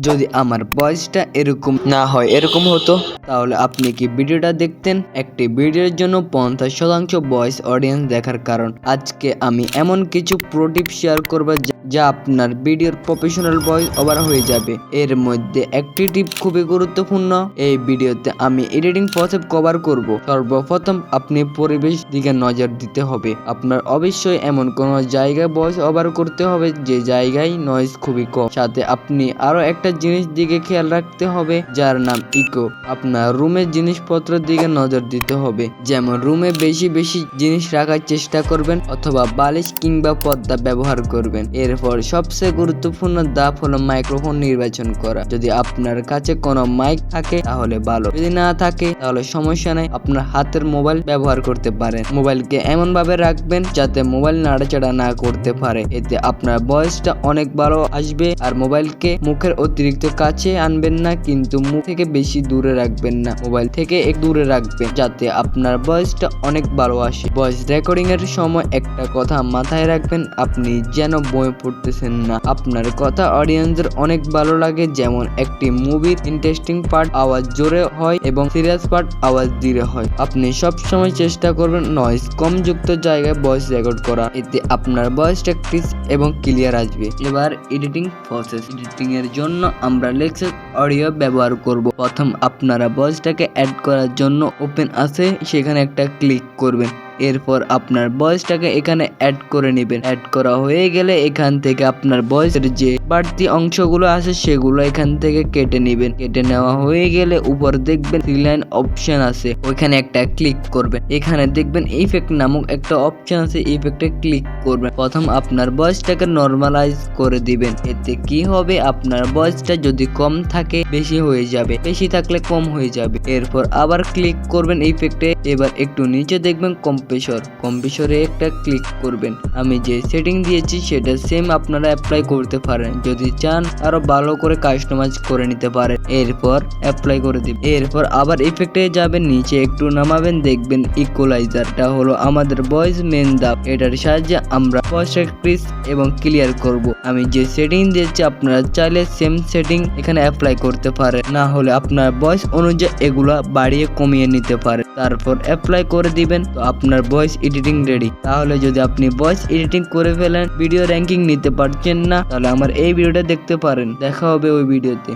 যদি আমার ভয়েসটা এরকম না হয়, এরকম হতো, তাহলে আপনি কি ভিডিওটা দেখতেন? একটি ভিডিওর জন্য 50% ভয়েস অডিয়েন্স দেখার কারণ। আজকে আমি এমন কিছু প্রো টিপ শেয়ার করব যা আপনার ভিডিওর প্রফেশনাল ভয়েস ওভার হয়ে যাবে। এর মধ্যে একটি টিপ খুবই গুরুত্বপূর্ণ। এই ভিডিওতে আমি এডিটিং প্রসেস কভার করব। সর্বপ্রথম আপনি পরিবেশ দিকে নজর দিতে হবে। আপনার অবশ্যই এমন কোনো জায়গায় ভয়েস ওভার করতে হবে যে জায়গায় নয়েজ খুবই কম। সাথে আপনি আরো একটা জিনিস দিকে খেয়াল রাখতে হবে, যার নাম ইকো। আপনার রুমের জিনিসপত্রের দিকে নজর দিতে হবে, যেমন রুমে বেশি বেশি জিনিস রাখার চেষ্টা করবেন অথবা বালিশ কিংবা পর্দা ব্যবহার করবেন। এরপর সবচেয়ে গুরুত্বপূর্ণ ধাপ হলো মাইক্রোফোন নির্বাচন করা। যদি আপনার কাছে কোনো মাইক থাকে তাহলে ভালো, যদি না থাকে তাহলে সমস্যা নেই, আপনার হাতের মোবাইল ব্যবহার করতে পারেন। মোবাইলকে এমন ভাবে রাখবেন যাতে মোবাইল নাড়াচাড়া না করতে পারে, এতে আপনার ভয়েসটা অনেক ভালো আসবে। আর মোবাইলকে মুখের অতিরিক্ত কাছে আনবেন না, কিন্তু মুখ থেকে বেশি দূরে রাখবেন না, মোবাইল থেকে একটু দূরে রাখবেন যাতে আপনার ভয়েসটা অনেক ভালো আসে। ভয়েস রেকর্ডিং এর সময় একটা কথা মাথায় রাখবেন, আপনি যেন বই পড়তেছেন না। আপনার কথা অডিয়েন্সের অনেক ভালো লাগে, যেমন একটি মুভির ইন্টারেস্টিং পার্ট আওয়াজ জোরে হয় এবং সিরিয়াস পার্ট আওয়াজ ধীরে হয়। আপনি সবসময় চেষ্টা করবেন নয়েজ কম যুক্ত জায়গায় ভয়েস রেকর্ড করা, এতে আপনার ভয়েসটা ক্রিস্প এবং ক্লিয়ার আসবে। এবার এডিটিং প্রসেস। এডিটিং এর জন্য আমরা লেক্সাস অডিও ব্যবহার করব। প্রথম আপনারা ভয়েসটাকে অ্যাড করার জন্য ওপেন আছে, সেখানে একটা ক্লিক করবেন। এরপর আপনার ভয়েসটাকে এখানে অ্যাড করে নেবেন। অ্যাড করা হয়ে গেলে এখান থেকে আপনার ভয়েসের যে বাড়তি অংশগুলো আছে সেগুলো এখান থেকে কেটে নেবেন। কেটে নেওয়া হয়ে গেলে উপর দেখবেন 3 লাইন অপশন আছে, ওইখানে একটা ক্লিক করবেন। এখানে দেখবেন ইফেক্ট নামক একটা অপশন আছে, ইফেক্টে ক্লিক করবেন। প্রথম আপনার ভয়েসটাকে নরমালাইজ করে দিবেন। এতে কি হবে, আপনার ভয়েসটা যদি কম থাকে বেশি হয়ে যাবে, বেশি থাকলে কম হয়ে যাবে। এরপর আবার ক্লিক করবেন ইফেক্টে। এবার একটু নিচে দেখবেন কম্প্রেসরে একটা ক্লিক করবেন। আমি যে সেটিং দিয়েছি সেটা সেম আপনারা অ্যাপ্লাই করতে পারেন, যদি চান আরো ভালো করে কাস্টমাইজ করে নিতে পারেন। এরপর অ্যাপ্লাই করে দিবেন। এরপর আবার ইফেক্টে যাবেন, নিচে একটু নামাবেন, দেখবেন ইকুয়ালাইজারটা হলো আমাদের ভয়েস মেন ধাপ। এটার সাহায্যে আমরা ভয়েসটা ক্রিস্প এবং ক্লিয়ার করব। আমি যে সেটিং দিয়েছি আপনারা চাইলে সেম সেটিং এখানে অ্যাপ্লাই করতে পারেন, না হলে আপনার ভয়েস অনুযায়ী এগুলা বাড়িয়ে কমিয়ে নিতে পারেন। তারপর অ্যাপ্লাই করে দিবেন, তো আপনার ভয়েস এডিটিং রেডি। তাহলে যদি আপনি ভয়েস এডিটিং করে ফেলেন, ভিডিও র্যাঙ্কিং নিতে পারছেন না, তাহলে আমার এই ভিডিওটা দেখতে পারেন। দেখা হবে ওই ভিডিওতে।